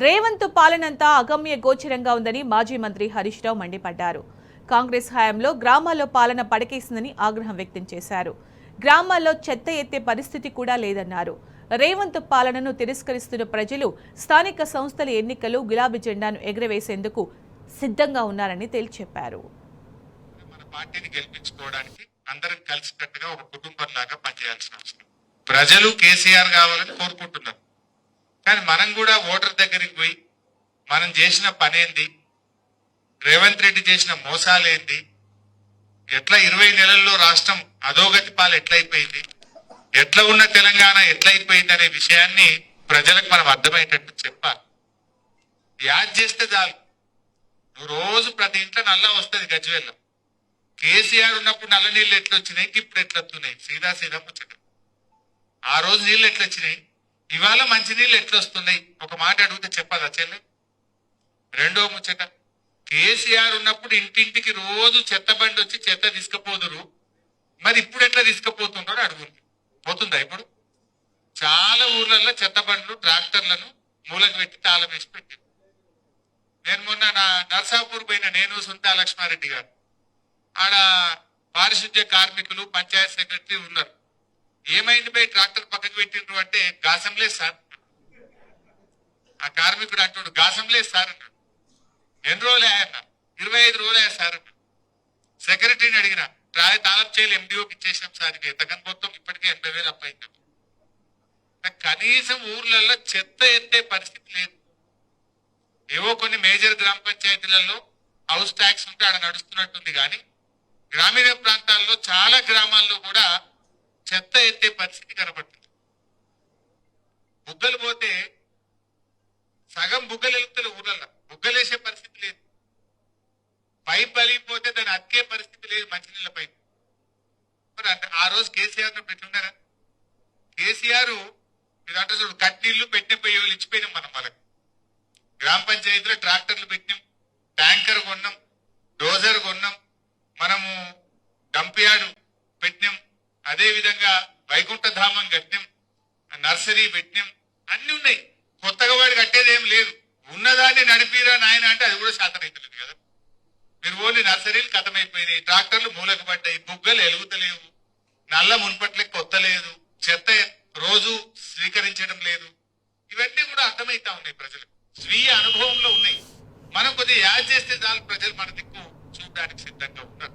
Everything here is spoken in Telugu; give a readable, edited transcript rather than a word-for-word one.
రేవంత్ పాలనంతా అగమ్య గోచరంగా ఉందని మాజీ మంత్రి హరీష్ రావు మండిపడ్డారు. కాంగ్రెస్ హయాంలో గ్రామాల్లో పాలన పడకేసిందని ఆగ్రహం వ్యక్తం చేశారు. గ్రామాల్లో చెత్త ఎత్తే పరిస్థితి కూడా లేదన్నారు. రేవంత్ పాలనను తిరస్కరిస్తున్న ప్రజలు స్థానిక సంస్థల ఎన్నికలు గులాబీ జెండాను ఎగరవేసేందుకు సిద్ధంగా ఉన్నారని తేల్చెప్పారు. ప్రజలు కేసీఆర్ కావాలని కోరుకుంటున్నారు. కానీ మనం కూడా ఓటర్ దగ్గరికి పోయి మనం చేసిన పనేంది, రేవంత్ రెడ్డి చేసిన మోసాలేంది, ఎట్లా 20 నెలల్లో రాష్ట్రం అధోగతి పాలు ఎట్లయిపోయింది, ఎట్లా ఉన్న తెలంగాణ ఎట్లయిపోయింది అనే విషయాన్ని ప్రజలకు మనం అర్థమయ్యేటట్టు చెప్పాలి. యాద్ చేస్తే చాలు. రోజు ప్రతి ఇంట్లో నల్ల వస్తుంది గజ్వేల్లో. కేసీఆర్ ఉన్నప్పుడు నల్ల నీళ్ళు ఎట్లొచ్చినాయి, ఇప్పుడు ఎట్లొస్తున్నాయి, సీదా సీదా ముచ్చట. ఆ రోజు నీళ్ళు ఎట్లొచ్చినాయి, ఇవాళ మంచి నీళ్ళు ఎట్లొస్తున్నాయి, ఒక మాట అడిగితే చెప్పదా చెల్లె? రెండో ముచ్చట, కేసీఆర్ ఉన్నప్పుడు ఇంటింటికి రోజు చెత్త బండి వచ్చి చెత్త తీసుకుపోదురు, మరి ఇప్పుడు ఎట్లా తీసుకుపోతుండ్రో అడుగుంది. పోతుందా ఇప్పుడు? చాలా ఊర్లలో చెత్త బండ్లు ట్రాక్టర్లను మూలకు పెట్టి తాళం వేసి పెట్టారు. నేను మొన్న నర్సాపూర్ పోయిన, నేను సుంతా లక్ష్మారెడ్డి గారు, ఆడ పారిశుద్ధ్య కార్మికులు పంచాయత్ సెక్రటరీ ఉన్నారు. ఏమైంది పోయి ట్రాక్టర్ పక్కకు పెట్టిండ్రు అంటే, గాసం లేదు సార్. ఆ కార్మికుడు అంటాడు, గాసం లేదు సార్ అన్నాడు. ఎన్ని రోజులు అయ్యన్న? 25 రోజులు అయ్యా సార్ అన్నాడు. సెక్రటరీని అడిగిన, తాళం చేయలు ఎండిఓకి ఇచ్చేసాం సార్, ఎంతకని మొత్తం ఇప్పటికే 80,000 అప్పయింది. కనీసం ఊర్లలో చెత్త ఎత్తే పరిస్థితి లేదు. ఏవో కొన్ని మేజర్ గ్రామ పంచాయతీలలో హౌస్ ట్యాక్స్ ఉంటే ఆడ నడుస్తున్నట్టుంది, కానీ గ్రామీణ ప్రాంతాల్లో చాలా గ్రామాల్లో కూడా చెత్త ఎత్తే పరిస్థితి కనబడుతుంది. బుగ్గలు పోతే సగం బుగ్గలు వెళ్తారు ఊళ్ళల్లో, బుగ్గలేసే పరిస్థితి లేదు. పైప్ పలిగిపోతే దాన్ని అతికే పరిస్థితి లేదు, మంచినీళ్ళ పైప్. మరి ఆ రోజు కేసీఆర్ పెట్టుండారా? కేసీఆర్ ఇదంటే చూడు, కట్నీళ్లు పెట్టిన పోయేవాళ్ళు ఇచ్చిపోయినాం మనం. వాళ్ళకి గ్రామ పంచాయతీలో ట్రాక్టర్లు పెట్టినాం, ట్యాంకర్ కొన్నాం, డోజర్ కొన్నాం, మనము డంపియార్డు పెట్టినాం, అదే విధంగా వైకుంఠ ధామం కట్టినాం, నర్సరీ పెట్టినాం, అన్ని ఉన్నాయి. కొత్తగా వాడు కట్టేది ఏం లేదు. ఉన్నదాన్ని నడిపిరా నాయన అంటే అది కూడా శాతనైతలేదు కదా. మీరు ఓన్లీ నర్సరీలు కథమైపోయినాయి, ట్రాక్టర్లు మూలకు పడ్డాయి, బుగ్గలు ఎలుగుతలేవు, నల్ల మున్పట్లకి కొత్త లేదు, చెత్త రోజు స్వీకరించడం లేదు. ఇవన్నీ కూడా అర్థమైతా ఉన్నాయి, ప్రజలకు స్వీయ అనుభవంలో ఉన్నాయి. మనం కొద్దిగా యాడ్ చేస్తే చాలు, ప్రజలు మన దిక్కు చూడడానికి సిద్ధంగా ఉన్నారు.